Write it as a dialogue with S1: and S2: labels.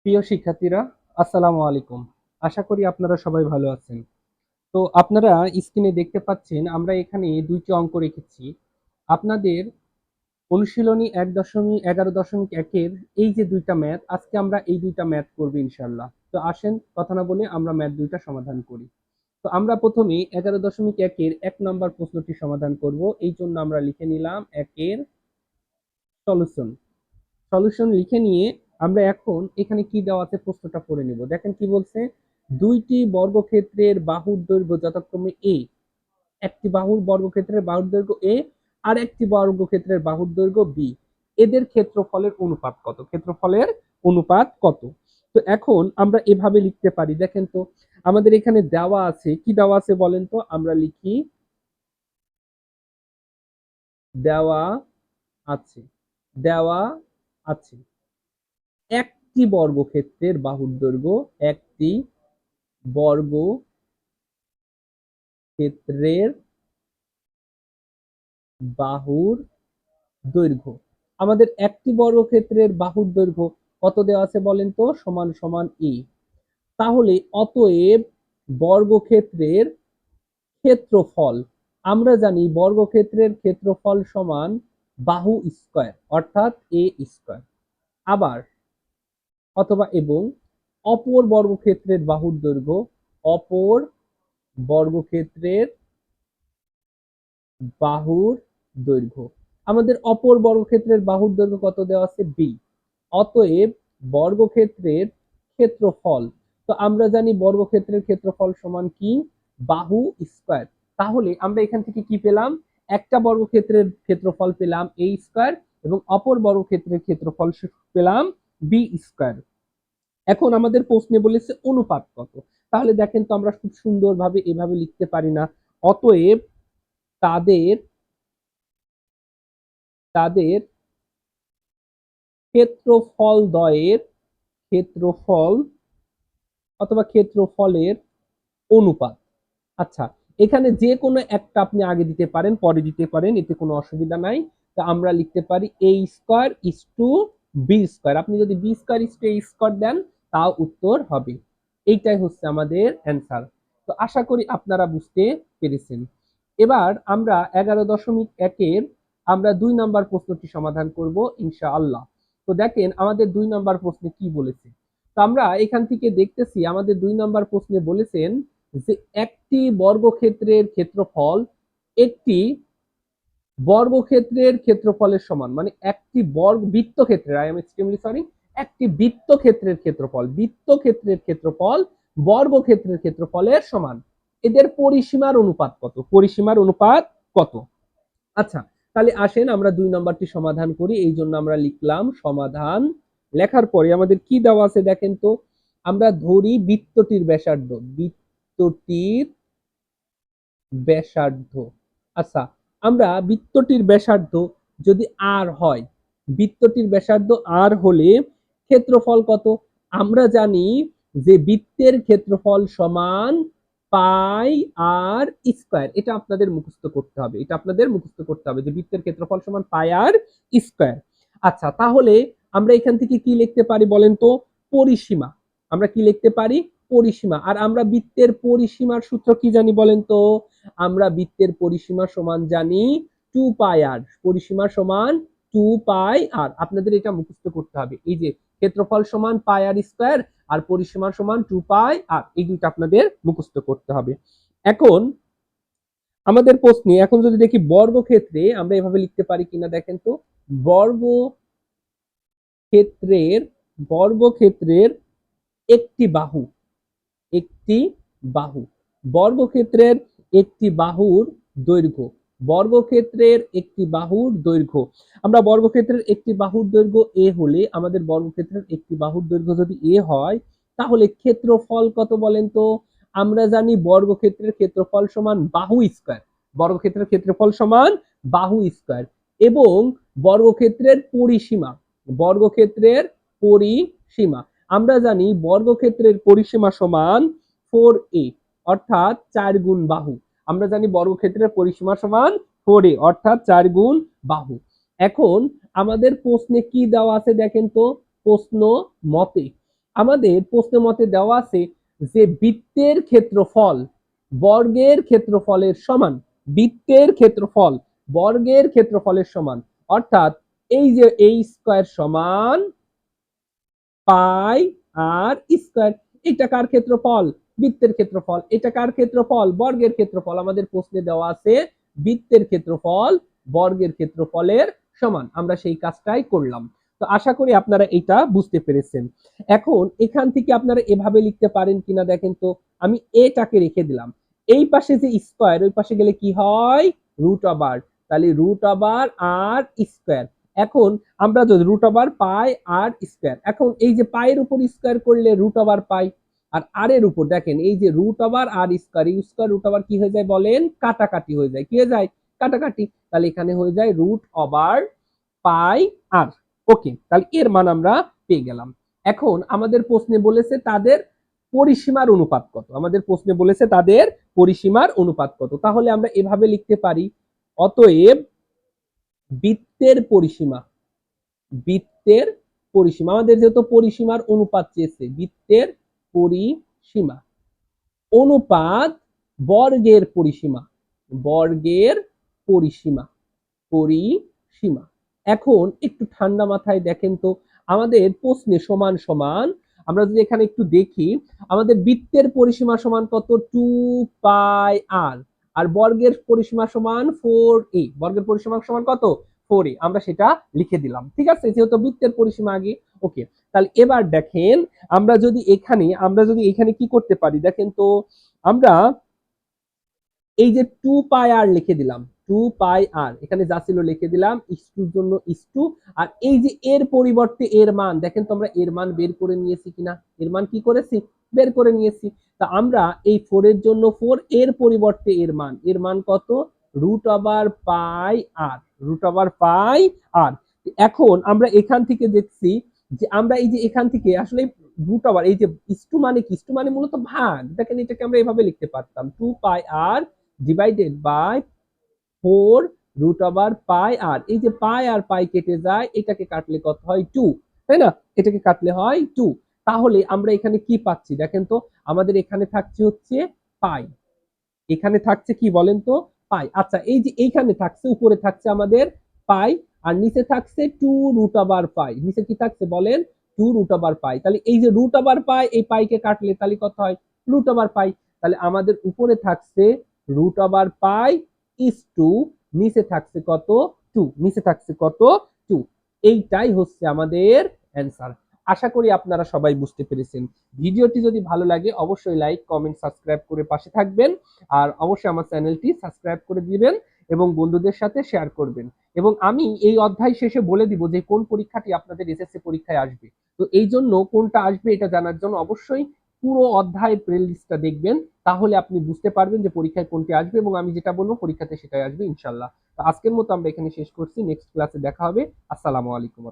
S1: প্রিয় শিক্ষার্থীরা, আসসালামু আলাইকুম। আশা করি আপনারা সবাই ভালো আছেন। তো আপনারা স্ক্রিনে দেখতে পাচ্ছেন আমরা এখানে ২ টি অঙ্ক রেখেছি। আপনাদের অনুশীলনী ১.11.১ এর এই যে ২ টা ম্যাথ, আজকে আমরা এই ২ টা ম্যাথ করব ইনশাআল্লাহ। তো আসেন কথা না বলে আমরা ম্যাথ ২ টা সমাধান করি। তো আমরা প্রথমে ১১.১ এর ১ নাম্বার প্রশ্নটি সমাধান করব। এই জন্য আমরা লিখে নিলাম ১ এর সলিউশন। সলিউশন লিখে নিয়ে আমরা এখন এখানে কি দেওয়া আছে প্রশ্নটা পড়ে নিব। দেখেন কি বলছে, দুইটি বর্গক্ষেত্রের বাহুর দৈর্ঘ্য যথাক্রমে এ, একটি বাহুর বর্গক্ষেত্রের বাহুর দৈর্ঘ্য এ আর একটি বর্গক্ষেত্রের বাহুর দৈর্ঘ্য বি, এদের ক্ষেত্রফলের অনুপাত কত? ক্ষেত্রফলের অনুপাত কত? তো এখন আমরা এভাবে লিখতে পারি। দেখেন তো আমাদের এখানে দেওয়া আছে, কি দেওয়া আছে বলেন তো? আমরা লিখি দেওয়া আছে, দেওয়া আছে একটি বর্গক্ষেত্রের বাহুর দৈর্ঘ্য, একটি বর্গক্ষেত্রের বাহুর দৈর্ঘ্য। আমাদের একটি বর্গক্ষেত্রের বাহুর দৈর্ঘ্য কত দেওয়া আছে বলেন তো? সমান সমান এ। তাহলে অতএব বর্গক্ষেত্রের ক্ষেত্রফল, আমরা জানি বর্গক্ষেত্রের ক্ষেত্রফল সমান বাহু স্কয়ার অর্থাৎ এ স্কয়ার। আবার অথবা এবং অপর বর্গক্ষেত্রের বাহুর দৈর্ঘ্য, অপর বর্গক্ষেত্রের বাহুর দৈর্ঘ্য। আমাদের অপর বর্গক্ষেত্রের বাহুর দৈর্ঘ্য কত দেওয়া আছে? বি। অতএব বর্গক্ষেত্রের ক্ষেত্রফল, তো আমরা জানি বর্গক্ষেত্রের ক্ষেত্রফল সমান কি? বাহু স্কয়ার। তাহলে আমরা এখান থেকে কি পেলাম? একটা বর্গক্ষেত্রের ক্ষেত্রফল পেলাম এ স্কয়ার এবং অপর বর্গক্ষেত্রের ক্ষেত্রফল পেলাম বি স্কয়ার। এখন আমাদের প্রশ্নে বলেছে অনুপাত কত। তাহলে দেখেন তো আমরা খুব সুন্দরভাবে এভাবে লিখতে পারি না? অতএব তাদের তাদের ক্ষেত্রফলদ্বয়ের ক্ষেত্রফল অথবা ক্ষেত্রফলের অনুপাত। আচ্ছা, এখানে যে কোনো একটা আপনি আগে দিতে পারেন, পরে দিতে পারেন, এতে কোনো অসুবিধা নাই। তো আমরা লিখতে পারি a square is to B square. আপনি যদি B square is to a square then তাও উত্তর হবে। এইটাই হচ্ছে আমাদের অ্যান্সার। তো আশা করি আপনারা বুঝতে পেরেছেন। এবার আমরা ১১.১ এর আমরা ২ নাম্বার প্রশ্নটি সমাধান করব ইনশাআল্লাহ। তো দেখেন আমাদের ২ নাম্বার প্রশ্নে কি বলেছে। তো আমরা এখান থেকে দেখতেছি আমাদের ২ নাম্বার প্রশ্নে বলেছেন যে একটি বর্গক্ষেত্রের ক্ষেত্রফল একটি বর্গক্ষেত্রের ক্ষেত্রফলের সমান, মানে একটি বৃত্তক্ষেত্রের, আই এম এক্সট্রিমলি সরি, একটি বৃত্তক্ষেত্রের ক্ষেত্রফল, বৃত্তক্ষেত্রের ক্ষেত্রফল বর্গক্ষেত্রের ক্ষেত্রফলের সমান। এদের পরিসীমার অনুপাত কত? পরিসীমার অনুপাত কত? আচ্ছা, তাহলে আসেন আমরা ২ নম্বরটি সমাধান করি। এই জন্য আমরা লিখলাম সমাধান। লেখার পরে আমাদের কি দেওয়া আছে দেখেন তো? আমরা ধরি বৃত্তটির ব্যাসার্ধ, বৃত্তটির ব্যাসার্ধ। আচ্ছা, আমরা বৃত্তটির ব্যাসার্ধ যদি আর হয়, বৃত্তটির ব্যাসার্ধ আর হলে ক্ষেত্রফল কত? আমরা জানি যে বৃত্তের ক্ষেত্রফল সমান পাই আর স্কয়ার। এটা আপনাদের মুখস্থ করতে হবে। এটা আপনাদের মুখস্থ করতে হবে যে বৃত্তের ক্ষেত্রফল সমান পাই আর স্কয়ার। আচ্ছা, তাহলে আমরা এখান থেকে কি লিখতে পারি বলেন তো? পরিসীমা। আমরা কি লিখতে পারি? পরিসীমা। আর আমরা বৃত্তের পরিসীমার সূত্র কি জানি বলেন তো? আমরা বৃত্তের পরিসীমা সমান জানি 2 পাই আর। পরিসীমা সমান 2 পাই আর। আপনাদের এটা মুখস্থ করতে হবে। এই যে ক্ষেত্রফল সমান পাই আর স্কয়ার আর পরিসীমা সমান 2 পাই আর। এই দুইটা আপনাদের মুখস্থ করতে হবে। এখন আমাদের প্রশ্নে এখন যদি দেখি বর্গক্ষেত্রে আমরা এভাবে লিখতে পারি কিনা দেখেন তো? বর্গক্ষেত্রের বর্গক্ষেত্রের একটি বাহু, একটি বাহু, বর্গক্ষেত্রের একটি বাহুর দৈর্ঘ্য, বর্গক্ষেত্রের একটি বাহুর দৈর্ঘ্য। আমরা বর্গক্ষেত্রের একটি বাহুর দৈর্ঘ্য এ হলে আমাদের বর্গক্ষেত্রের একটি বাহুর দৈর্ঘ্য যদি এ হয় তাহলে ক্ষেত্রফল কত বলেন তো? আমরা জানি বর্গক্ষেত্রের ক্ষেত্রফল সমান বাহু স্কয়ার, বর্গক্ষেত্রের ক্ষেত্রফল সমান বাহু স্কয়ার এবং বর্গক্ষেত্রের পরিসীমা, বর্গক্ষেত্রের পরিসীমা আমরা জানি বর্গক্ষেত্রের পরিসীমা সমান 4a অর্থাৎ 4 গুণ বাহু। আমরা জানি বর্গক্ষেত্রের পরিসীমা সমান 4a অর্থাৎ 4 গুণ বাহু। এখন আমাদের প্রশ্নে কি দেওয়া আছে দেখেন তো? প্রশ্ন মতে আমাদের প্রশ্ন মতে দেওয়া আছে যে বৃত্তের ক্ষেত্রফল বর্গের ক্ষেত্রফলের সমান। বৃত্তের ক্ষেত্রফল বর্গের ক্ষেত্রফলের সমান, অর্থাৎ এই যে এই স্কয়ার সমান পাই আর স্কয়ার। এটা কার ক্ষেত্রফল? বৃত্তের ক্ষেত্রফল। এটা কার ক্ষেত্রফল? বর্গের ক্ষেত্রফল। আমাদের প্রশ্নে দেওয়া আছে বৃত্তের ক্ষেত্রফল বর্গের ক্ষেত্রফলের সমান। আমরা সেই কাজটাই করলাম। তো আশা করি আপনারা এটা বুঝতে পেরেছেন। এখন এখান থেকে আপনারা এভাবে লিখতে পারেন কিনা দেখেন তো। আমি এটাকে রেখে দিলাম। এই পাশে যে স্কয়ার, ওই পাশে গেলে কি হয়? Root over. তাহলে রুট ওভার আর স্কয়ার। এখন আমরা যদি root over pi r square, এখন এই যে পায়ের উপর স্কয়ার করলে রুট ওভার পাই, আর আর এর উপর দেখেন এই যে রুট ওভার আর স্কয়ার, এই স্কয়ার রুট ওভার কি হয়ে যায় বলেন? কাটাকাটি হয়ে যায়। কি হয়ে যায়? কাটাকাটি। তাহলে এখানে হয়ে যায় রুট ওভার পাই আর। ওকে, তাহলে এর মান আমরা পেয়ে গেলাম। এখন আমাদের প্রশ্নে বলেছে তাদের পরিসীমার অনুপাত কত। আমাদের প্রশ্নে বলেছে তাদের পরিসীমার অনুপাত কত। তাহলে আমরা এভাবে লিখতে পারি, অতএব বৃত্তের পরিসীমা, বৃত্তের পরিসীমা, আমাদের যেহেতু পরিসীমার অনুপাত চেয়েছে, বৃত্তের পরিসীমা অনুপাত বর্গের পরিসীমা, বর্গের পরিসীমা, পরিসীমা। এখন একটু ঠান্ডা মাথায় দেখেন তো, আমাদের প্রশ্নে সমান সমান, আমরা যদি এখানে একটু দেখি, আমাদের বৃত্তের পরিসীমা সমান কত? 2 পাই আর। আর বর্গের পরিসীমা সমান 4a। বর্গের পরিসীমা সমান কত? 4a। আমরা সেটা লিখে দিলাম। ঠিক আছে, যেহেতু বৃত্তের পরিসীমা আগে। ওকে, তাহলে এবার দেখেন আমরা যদি এখানে কি করতে পারি দেখেন তো। আমরা এই যে 2 পাই আর লিখে দিলাম, 2 পাই আর এখানে যা ছিল লিখে দিলাম, ইস্টুর জন্য ইস্টু। আর এই যে এর পরিবর্তে এর মান, দেখেন তো আমরা এর মান বের করে নিয়েছি কিনা। এর মান কি করেছি? বের করে নিয়েছি। তা আমরা এই 4 এর জন্য 4, এর পরিবর্তে এর মান, এর মান কত? রুট ওভার পাই আর, রুট ওভার পাই আর। এখন আমরা এখান থেকে দেখছি যে আমরা এই যে এখান থেকে আসলে রুট ওভার, এই যে ইস্টু মানে কি? ইস্টু মানে মূলত ভাগ। দেখেন এটাকে আমরা এভাবে লিখতে পারতাম, 2 pi r divided by 4 root over pi r. এই যে পাই আর পাই কেটে যায়, এটাকে কাটলে কত হয়? 2, তাই না? এটাকে কাটলে হয় 2। তাহলে আমরা এখানে কি পাচ্ছি দেখেন তো, আমাদের এখানে থাকছে হচ্ছে পাই, এখানে থাকছে কি বলেন তো? পাই। আচ্ছা, এই যে এইখানে থাকছে, উপরে থাকছে আমাদের পাই, আর নিচে থাকছে 2 রুট ওভার পাই। নিচে কি থাকছে বলেন? 2 রুট ওভার পাই। তাহলে এই যে রুট ওভার পাই, এই পাইকে কাটলে তাহলে কত হয়? Root over pi. তাহলে আমাদের উপরে থাকছে root over pi is two, নিচে থাকছে কত? 2। নিচে থাকছে কত? 2। এইটাই হচ্ছে আমাদের অ্যান্সার। আশা করি আপনারা সবাই বুঝতে পেরেছেন। ভিডিওটি যদি ভালো লাগে অবশ্যই লাইক, কমেন্ট, সাবস্ক্রাইব করে পাশে থাকবেন। আর অবশ্যই আমার চ্যানেলটি সাবস্ক্রাইব করে দিবেন এবং বন্ধুদের সাথে শেয়ার করবেন। এবং আমি এই অধ্যায় শেষে বলে দিব যে কোন পরীক্ষাটি আপনাদের এসএসসি পরীক্ষায় আসবে। তো এই জন্য কোনটা আসবে এটা জানার জন্য অবশ্যই পুরো অধ্যায়ের প্লেলিস্টটা দেখবেন। তাহলে আপনি বুঝতে পারবেন যে পরীক্ষায় কোনটি আসবে, এবং আমি যেটা বলবো পরীক্ষাতে সেটাই আসবে ইনশাল্লাহ। তো আজকের মতো আমরা এখানে শেষ করছি। নেক্সট ক্লাসে দেখা হবে। আসসালামু আলাইকুম।